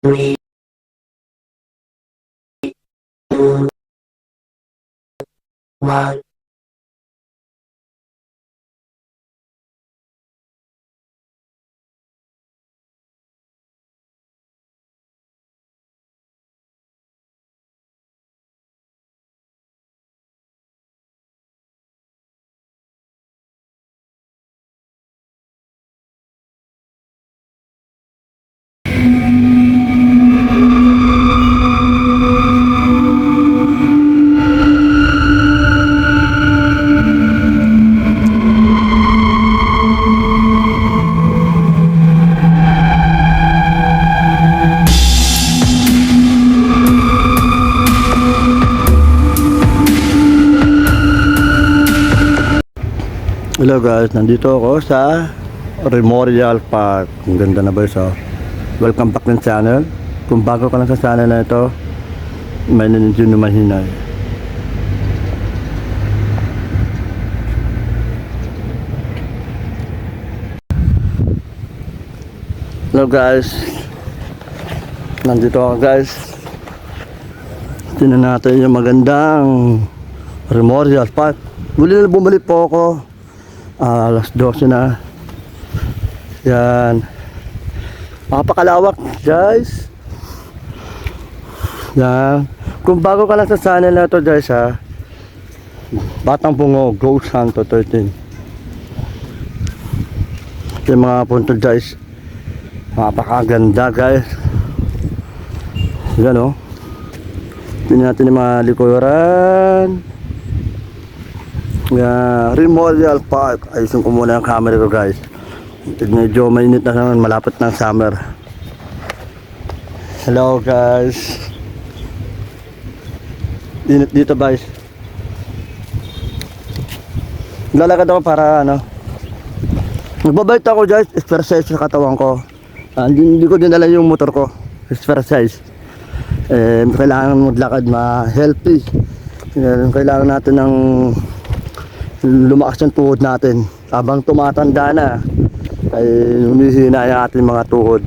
3, 2, 1. Hello guys, nandito ako sa Memorial Park. Ang ganda na ba so? Welcome back ng channel. Kung bago ka lang sa channel na ito, may nandiyo na mahinay. Hello guys, nandito ako guys. Tingnan natin yung magandang Memorial Park. Bumalik po ako. Alas 12 na. Yan. Napakalawak guys. Yan. Kung bago ka lang sa channel na ito guys ha, Batang Bungo Ghost Hunter 13. Yung mga punto guys, napakaganda guys. Yan o. Tingnan natin yung mga likuran. Memorial Park. Ayusin ko muna ang camera ko guys. Medyo mainit na naman, malapit ng summer. Hello guys. Init dito guys. Lalakad ako para magbabait ako guys. Exercise sa katawan ko. Hindi ko dinala yung motor ko. Exercise. Kailangan maglakad ma-healthy. Kailangan natin ng lumakas yung tuhod natin. Habang tumatanda na ay humihina yung ating mga tuhod.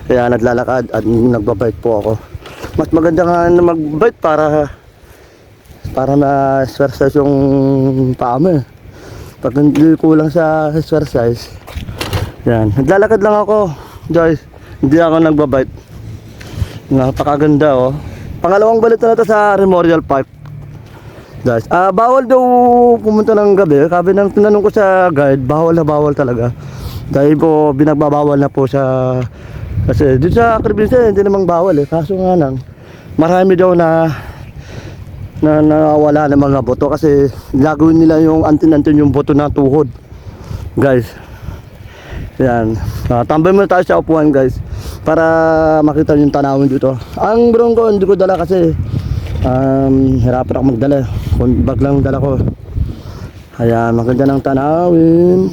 Kaya naglalakad at nagbabike po ako. Mas maganda nga na magbike para na-exercise yung paa mo. Pag hindi kulang sa exercise, yan, naglalakad lang ako guys. Hindi ako nagbabike. Napakaganda oh. Pangalawang balik na ito sa Memorial Park guys. Bawal daw pumunta ng gabi. Sabi nang tinanong ko sa guide, bawal na bawal talaga. Dahil po binagbabawal na po sa, kasi dito sa Caribbean hindi namang bawal eh. Kaso nga lang, marami daw na nawala ng mga boto kasi gagawin nila yung antin-antin yung boto na tuhod guys. Yan. Tambay muna tayo sa upuan guys para makita yung tanawin dito. Ang brong ko hindi ko dala kasi hirapan ako magdala. Bag lang dala ko. Kaya maganda ng tanawin.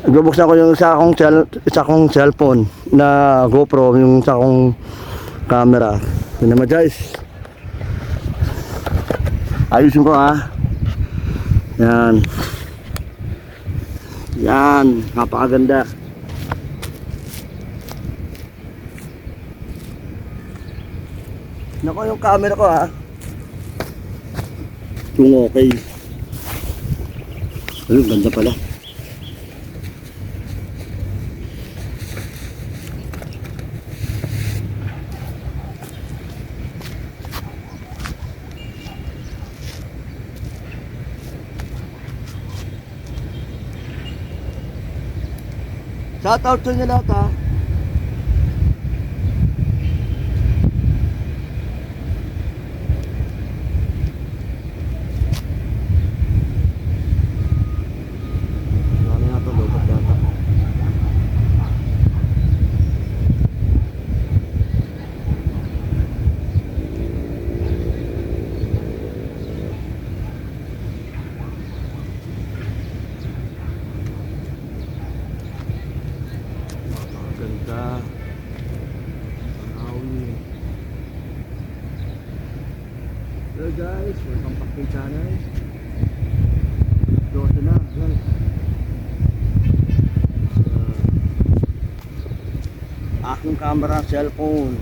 Nagbubuksan ko yung isa kong cellphone na GoPro, yung isa kong camera. Yun naman guys. Ayusin ko ha. Yan. Yan. Napakaganda. Nako yung camera ko ha. Yung okay. Ayun, ganda pala. Shout out sa inyo lahat ha. Hello guys, welcome back to channel. Doon na guys. Aking camera, cellphone.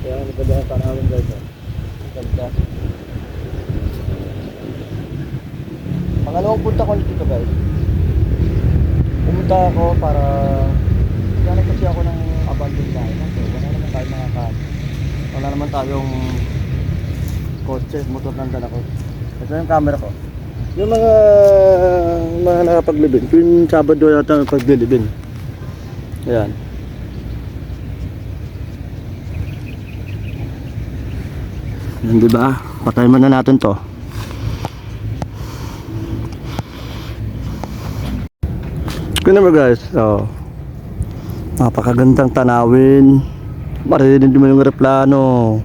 Yan, ganda ang tanawin guys. Ganda. Pangalawang punta ko dito guys. Pumunta ako para naghanap kasi ako ng abandoned line. So, wala naman tayong kotse, motor ng dala ko. Ito yung camera ko. Yung mga nakapaglibin, yung Sabado yata nakapaglibin. Ayan. Yan, diba? Patay mo na natin to. Kaya naman guys, so, napakagandang tanawin. Marinig mo yung replano.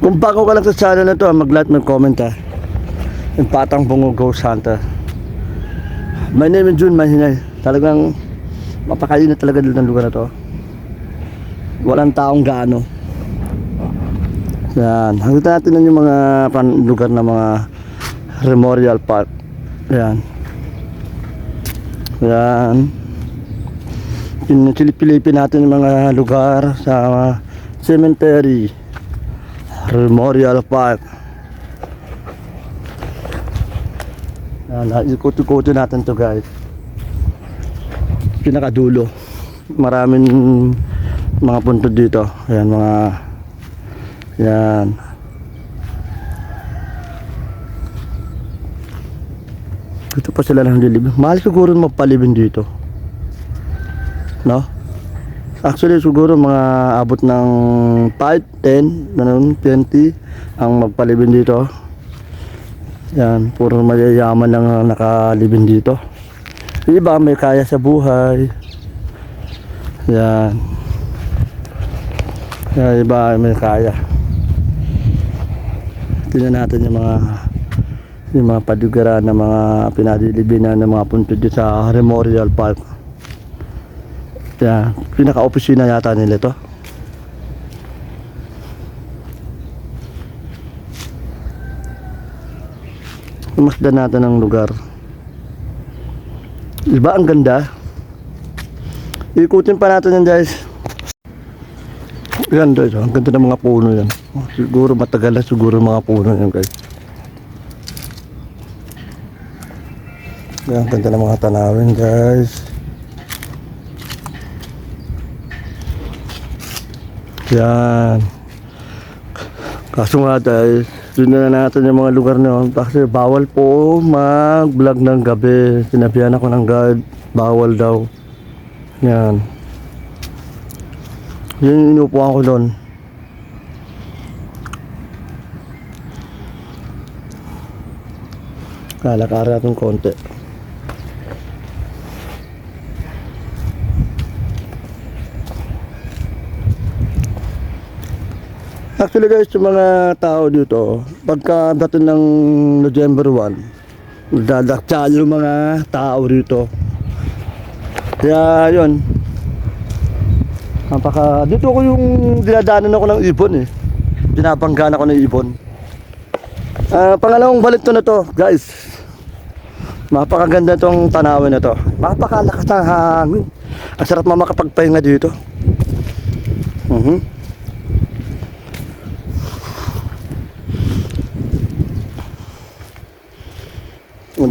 Kung bago ka lang sa channel na to, mag-like, mag-comment ha. Yung Patang Bungo Ghost Hunter. My name is Jun Mahinay. Talagang mapakainit talaga dito ng lugar na to. Walang taong gaano. Yan, hanggang natin yung mga lugar na mga Memorial Park. Yan. Yan. Pinipilipin natin yung mga lugar sa cemetery, Memorial Park. Yan, ikot-ikotin natin to guys. Pinakadulo. Maraming mga punto dito. Ayan, mga yan. Dito pa sila lang lilibin. Mahal siguro magpalibin dito. No? Actually siguro mga abot ng 5, 10, ganun, 20 ang magpalibin dito. Yan, puro mayayaman lang ang nakalibin dito. Yung iba may kaya sa buhay. Yan. Yung iba may kaya. Tingnan natin yung mga padugaran na mga pinadilibinan ng mga punto dito sa Memorial Park. Yan, pinaka-opisina yata nila ito. Masdan natin ang lugar. Diba ang ganda? Ikutin pa natin yan guys. Yan guys, ang ganda ng mga puno yan. Siguro matagal na siguro mga puno yan guys. Yan, ang ganda ng mga tanawin guys. Yan. Kaso nga guys, tingnan na natin yung mga lugar nyo. Kasi bawal po mag-vlog ng gabi. Sinabihan ako ng guide, bawal daw. Yan. Yun yung inupuan ko doon. Lalakarin natin konti. Actually guys, yung mga tao dito, pagka dating ng November 1, dadaktsal yung mga tao dito. Kaya yun, dito ko yung dinadaanan ako ng ibon eh. Pinapanggan ako ng ibon. Pangalawang balik to na to guys. Mapakaganda tong tanawin na to. Mapakalakas ng hangin. Ang sarap makapagpahinga dito.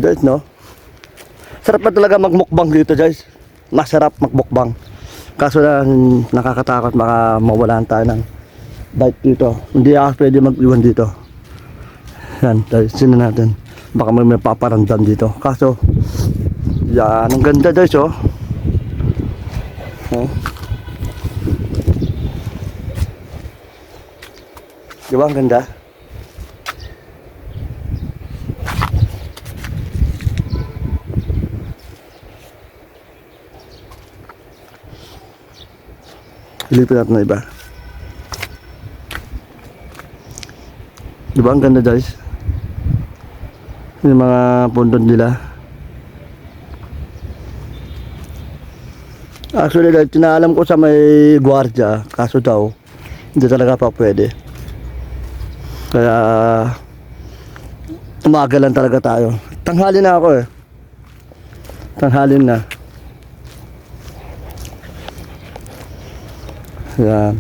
Guys, no? Sarap na talaga magmukbang dito guys. Masarap magmukbang. Kaso na nakakatakot, baka mawalan tayo ng bite dito. Hindi ako pwede mag-iwan dito. Yan, sino natin. Baka may paparandan dito. Kaso yan, ang ganda guys oh. Diba ang ganda? Silipin natin na iba. Diba ang ganda guys? Yung mga pundon nila. Actually guys, tinaalam ko sa may gwardiya. Kaso daw, hindi talaga pa pwede. Kaya Umaga lang talaga tayo. Tanghali na ako eh. Tanghalin na. Yan.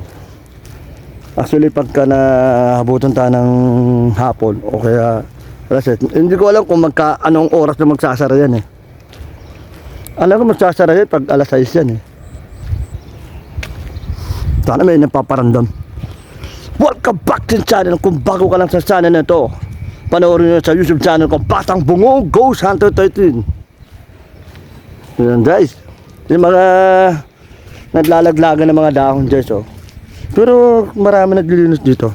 Actually, pagka nahabutan tayo ng hapon, o kaya alas 7, hindi ko alam kung anong oras na magsasara yan eh. Alam ko magsasara yan pag alas 6 yan eh. Sana may napaparandam. Welcome back to the channel. Kung bago ka lang sa channel na ito, panoorin nyo sa YouTube channel ko, Batang Bungo Ghost Hunter 13. Yan guys, yung mga naglalaglagan ng mga dahon guys oh. Pero marami naglilinis dito.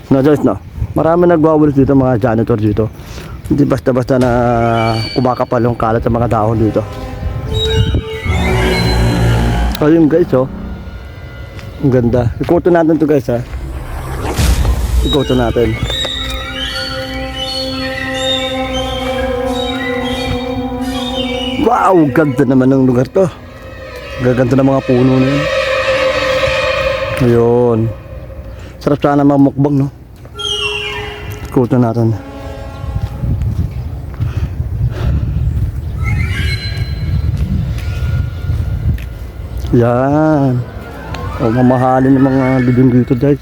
Na guys no, marami nagwawalis dito, mga janitor dito. Hindi basta-basta na kumakapal yung kalat sa mga dahon dito. Ayun guys oh, ang ganda. Ikoto natin to guys ha. Ikoto natin. Wow, ganda naman ng lugar to. Gaganda ng mga puno na yun. Ayun. Sarap sana mamukbang no. Ikutan natin. Yan. O, mamahalin ng mga libing dito guys.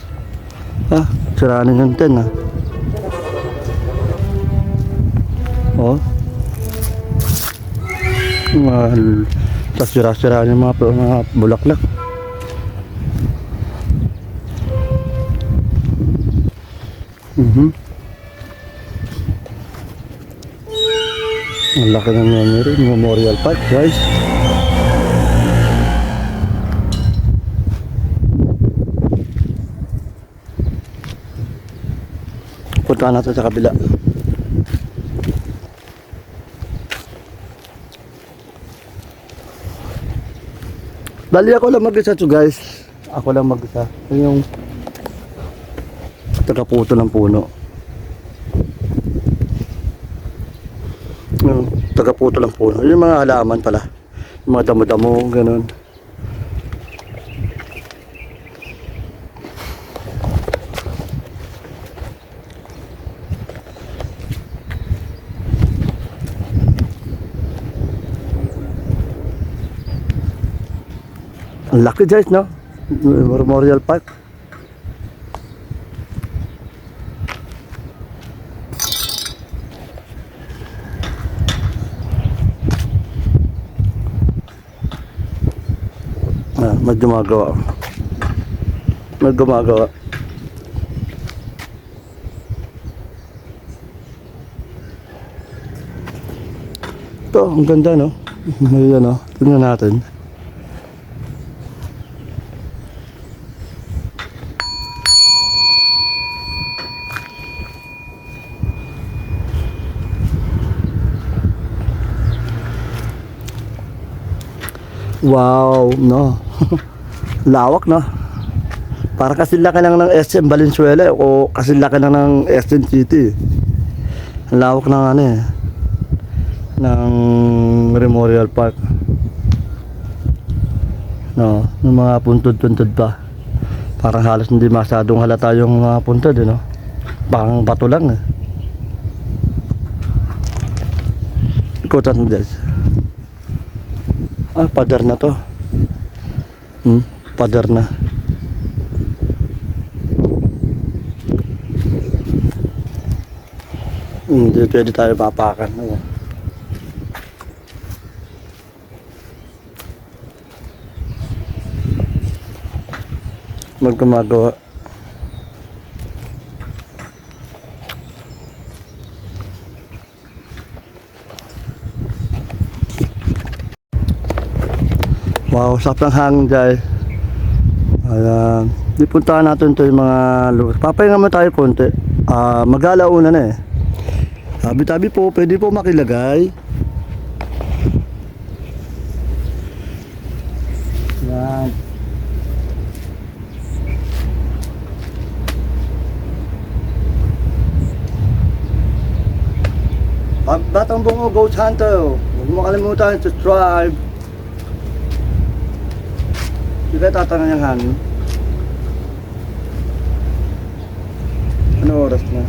Ha, siranin yung ten ha. O. Tapos sira-sira yung mga bulaklak. Ang laki ng memory, Memorial Park guys. Punta natin sa kabila. Dali ako lang mag-isa to guys. Ako lang mag-isa. Yung tagaputo ng puno. Yung tagaputo ng puno. Yung mga halaman pala. Yung mga damo-damo, ganun. Ang laki guys no, Memorial Park. May gumagawa. May gumagawa. Ito, ang ganda no. May ano, tingnan natin. Wow, no. Lawak no. Para kasi laki lang ng SM Valenzuela o kasi laki lang ng SM City. Ang lawak ng ano eh, ng Memorial Park. No, ng mga puntod-puntod pa. Parang halos hindi masyadong halata yung mga puntod eh, no. Parang bato lang eh. Ikutan mo guys. Ah, pader na to. Pader na. Hindi pwede tayo papakan. Magkumagawa. Wow, sarap ng hangin guys. Ayan. Di puntahan natin ito yung mga lugar. Papahinga mo tayo konti. Mag-alauna na eh. Tabi-tabi po, pwede po makilagay. Ayan. Batang Bungo Ghost Hunter. Huwag mo kalimutan to subscribe. Hindi ka tatangan yung hangin. Ano oras na?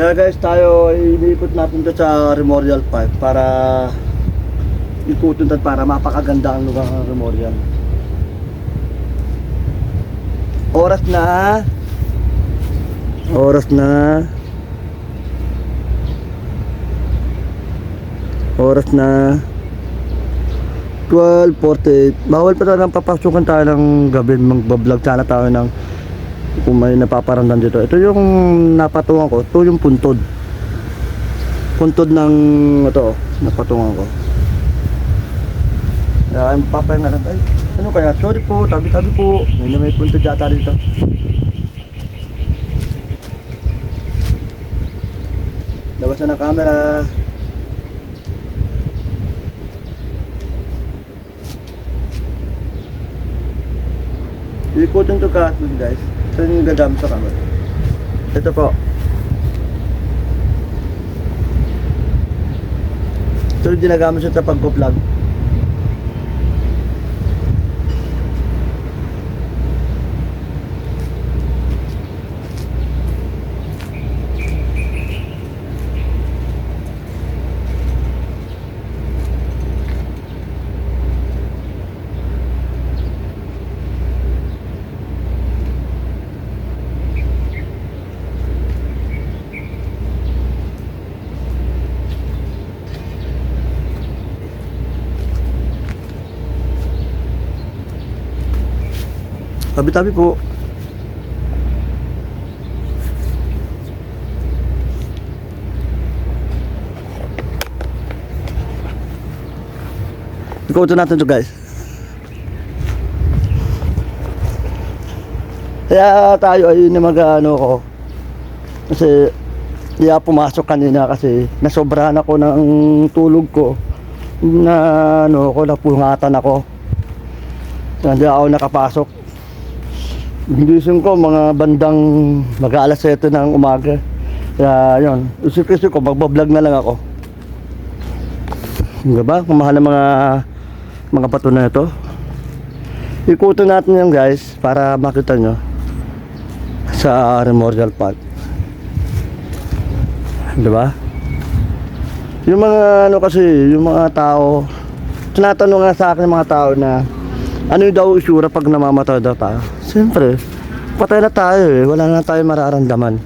Kaya guys, tayo iniikot natin to sa Memorial Park para ikutin tayo para mapakaganda ang lugar ng Memorial. Oras na. Oras na. Oras na 12:48. Bawal pa tayo ng papasukan tayo ng gabi. Magbablog sana tayo ng kung may napaparandan dito. Ito yung napatungan ko. Ito yung puntod. Puntod ng ito. Napatungan ko. Kaya papahinga lang. Ay, ano kaya? Sorry po. Tabi-tabi po. May puntod yata dito. Labas na ng camera. Ikutin to kaatun guys. Ito yung gagamit sa camera. Ito po. Ito yung ginagamit siya sa pagko-vlog. Tabi-tabi po. Ikutin natin ito guys. Kaya tayo ay mag-ano ko. Kasi di ako pumasok kanina kasi nasobrahan ako ng tulog ko. Na ano ko, napungatan ako. Hindi ako nakapasok. Gising ko mga bandang mag-aalas 7 ng umaga. Kaya yun, isip-isip ko magbablog na lang ako. Diba? Kung mahal ng mga bato na ito. Ikutin natin yan guys para makita nyo sa Memorial Park. Diba? Yung mga ano kasi, yung mga tao, tinatanong nga sa akin ng mga tao na ano yung daw isura pag namamatay daw tayo. Siyempre, patay na tayo eh. Wala na tayo mararamdaman.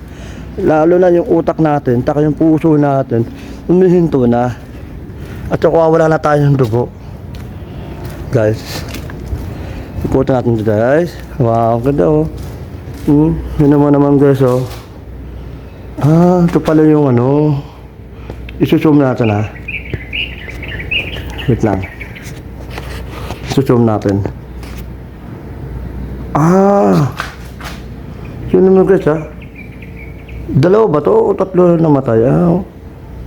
Lalo na yung utak natin, taka yung puso natin, humihinto na. At saka wala na tayong dugo. Guys. Ikutin natin dito guys. Wow, ganda oh. Yun naman guys oh. Ito pala yung ano. Isusum natin ha. Wait lang. Isusum natin. Yun naman guys ha. Dalawa ba to o tatlo na namatay?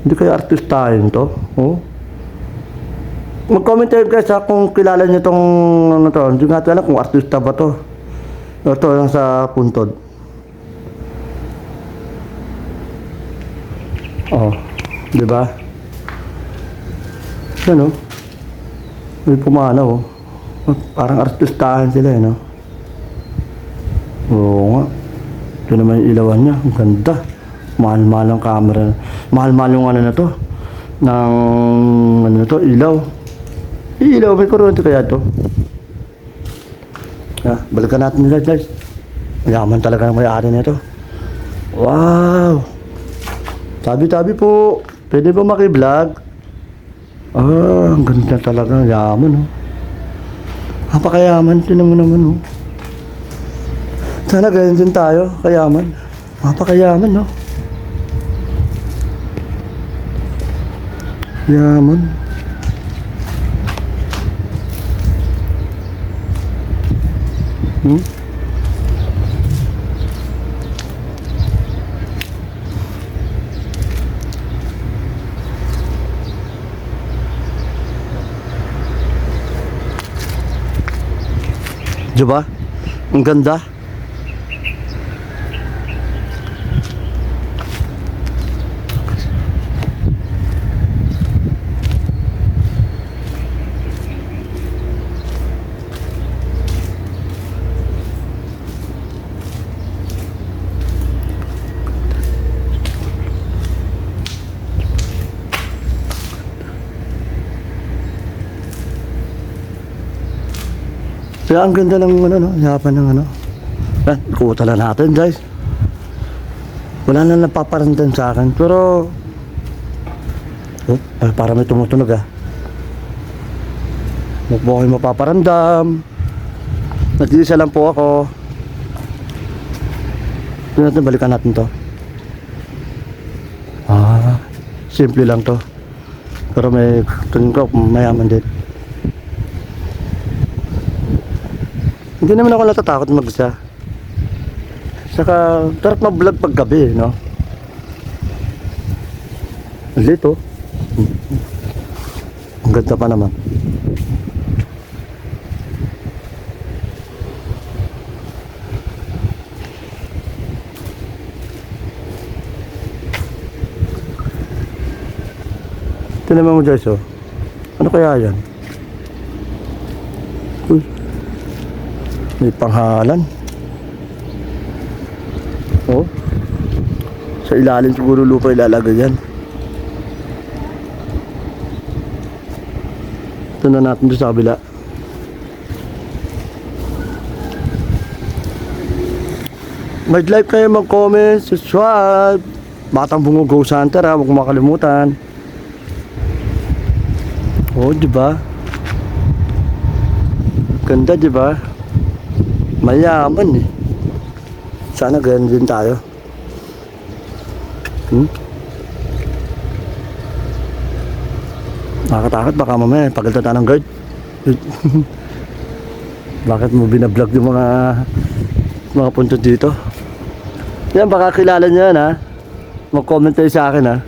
Hindi kaya artistahin to. Mag-comment kayo guys ha kung kilala nyo tong ano to. Hindi nga alam kung artista ba to. Ito lang sa puntod. Diba? Yan may pumanaw parang artistahan sila no? Oo nga. Ito naman yung ilawan niya. Ang ganda. Mahal-mahal ang camera. Mahal-mahal yung ano na to. Ng ano na to, ilaw. Ilaw, may kurente kaya to. Balikan natin nila guys. Mayaman talaga ng may-ari nito. Wow! Tabi-tabi po. Pwede ba maki-vlog? Ang ganda talaga. Yaman Napakayaman. Tinan mo naman Sana ganyan din tayo. Kayaman. Napakayaman Yaman. Diba? Ang ganda. Kaya ang ganda ng ano, no? Yapan ng ano. Ikuta lang natin guys. Wala na napaparandan sa akin. Pero para may tumutunog ah. Huwag mo kayo mapaparandam. Nag-iisa lang po ako. Balikan natin to. Simple lang to. Pero may tingin ko mayaman din. Hindi naman ako natatakot mag-isa. Saka tarap mag-vlog pag gabi, no? Lito. Ang ganda pa naman. Tinaman mo guys, oh. Ano kaya yan? Uy. May panghalan. Oh. Sa ilalim siguro lupa ilalagay yan. Ito na natin doon sa kabila. Mag-like kayo, mag-comment, subscribe. Batang Bungo Ghost Hunter ha, huwag makalimutan. Oh, diba? Ganda, diba? Mayaman eh. Sana ganyan din tayo. Nakakatakot baka mamaya pagalitan tayo ng guard. Bakit mo binablog yung mga punto dito? Yan, baka kilala nyo yan ha. Mag-comment kayo sa akin ha.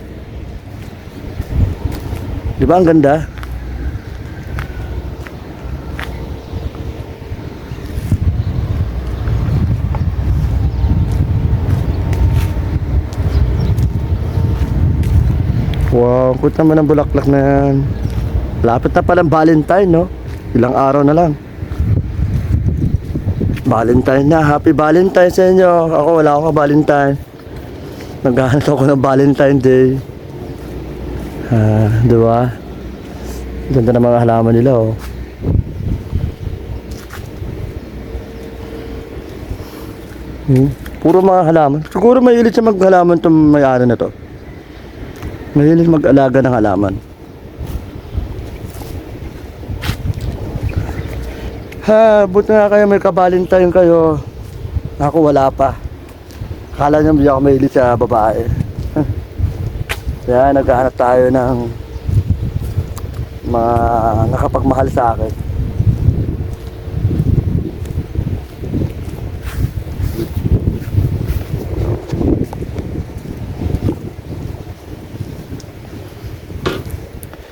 Diba ang ganda? Wow, kut naman ang bulaklak na yan. Lapit na palang Valentine, no? Ilang araw na lang. Valentine na, happy Valentine sa inyo. Ako wala akong Valentine. Naghahanap ako ng Valentine Day. Diba? Ganda ng mga halaman nila, oh. Puro mga halaman. Siguro mahilig siya maghalaman itong may-ari na to. Mahilig mag-alaga ng halaman. Buti nga kayo may ka-Valentine kayo. Ako wala pa. Akala niyo hindi ako mahilig sa babae. Kaya naghahanap tayo ng mga nakapagmahal sa akin.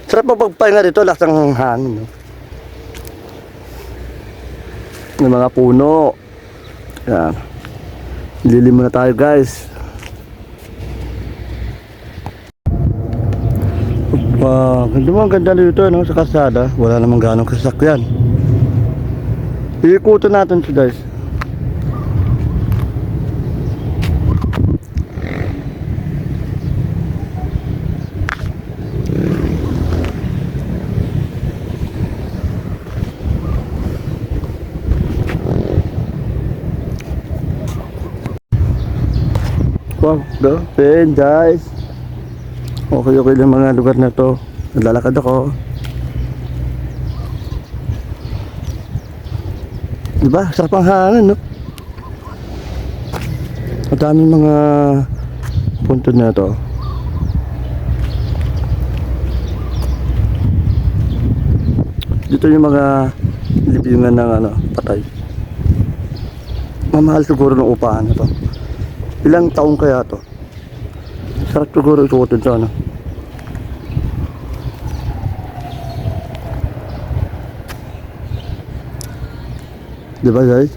Sarap magpahinga dito, lakas ng hangin, no? May mga puno. Yan. Lilim muna tayo guys. Ganda dito, no? Sa kalsada. Wala namang ganong kasakyan. Iikutin natin ito guys. Wow, and guys, okay lang mga lugar na to. Naglalakad ako. Diba? Sarap ang hangin, no? Ang daming mga punto na to. Dito yung mga libingan ng patay. Mamahal siguro ng upahan na to. Ilang taong kaya to? Sarap siguro isuotin to, ano? Diba guys?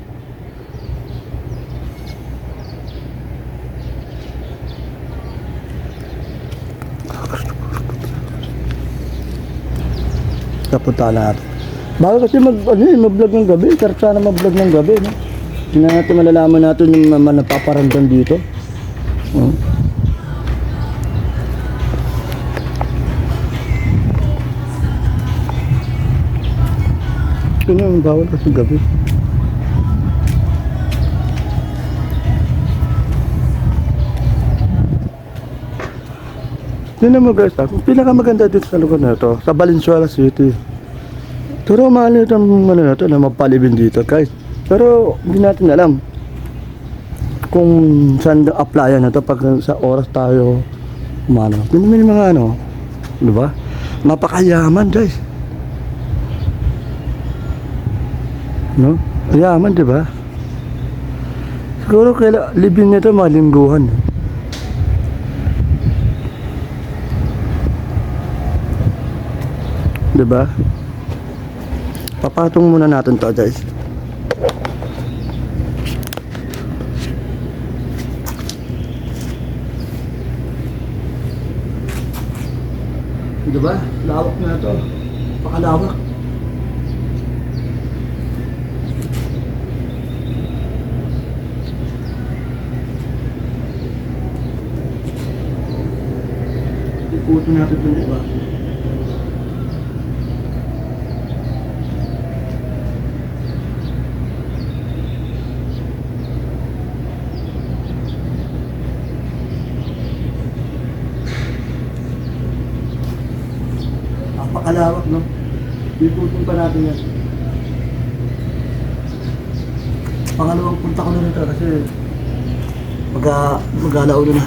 Napunta natin. Bago kasi mag-vlog ng gabi. Sarap sana mag-vlog ng gabi, no? Hindi natin malalaman natin yung napaparamdam dito. dito na, bawal kasi gabi. Yun naman guys, ang pinakamaganda dito sa lugar na ito, sa Valenzuela City. Pero mahal ito ang ano na ito, na mapalibin dito guys. Pero hindi natin alam kung saan applyan na ito pag sa oras tayo umano. Yun naman yung mga ano, di ba? Mapakayaman guys. No? Yaman, di ba? Siguro kaya libin nito mga lingguhan. Di ba? Papatong muna natin to guys. Di ba? Lawak na to. Pakalawak. Ikutin natin ito, di ba? Napakalawak, no? Ikutin pa natin yan. Pangalawang punta ko na nito kasi mag-alaw na.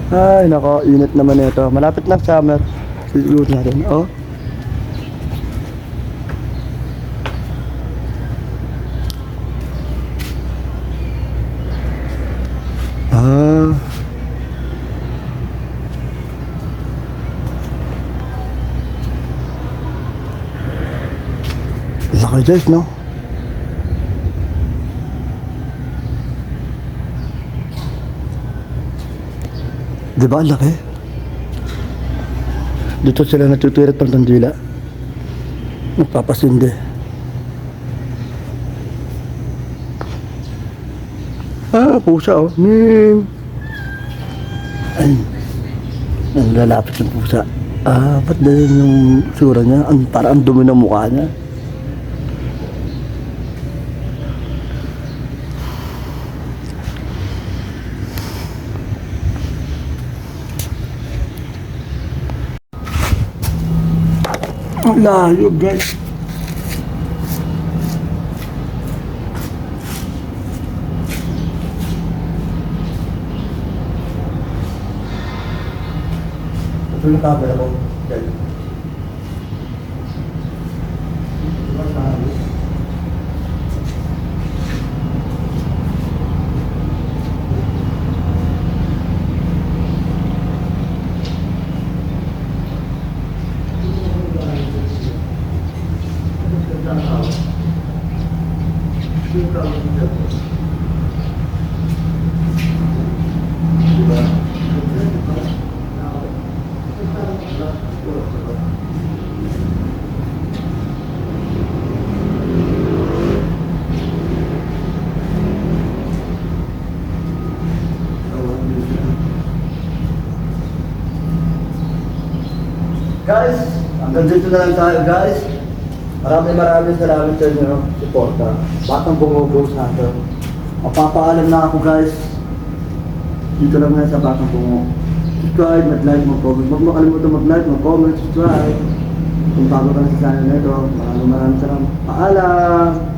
Ay, nako, init naman ito. Malapit na summer. Siguro natin, oh. Ah. Laki guys, no? Di ba, laki? Dito sila natuturit pang tandila. Nagpapasindi. Ah, pusa, oh. Ay, ang lalapit ng pusa. Ah, ba't dahil yung sura niya? Parang ang dumi ng mukha niya. Ang layo guys. Ito yung camera ko. Guys, hanggang dito na lang tayo guys. Maraming salamat sa inyo, suporta. Batang Bungo sa atin. Mapapaalam na ako guys. Dito lang nga sa Batang Bungo. Subscribe, mag-like, mag-comment. Huwag mo kalimutan mag-like, mag-comment, subscribe. Kung bago ka na sa channel na ito, maraming salamat. Paalam!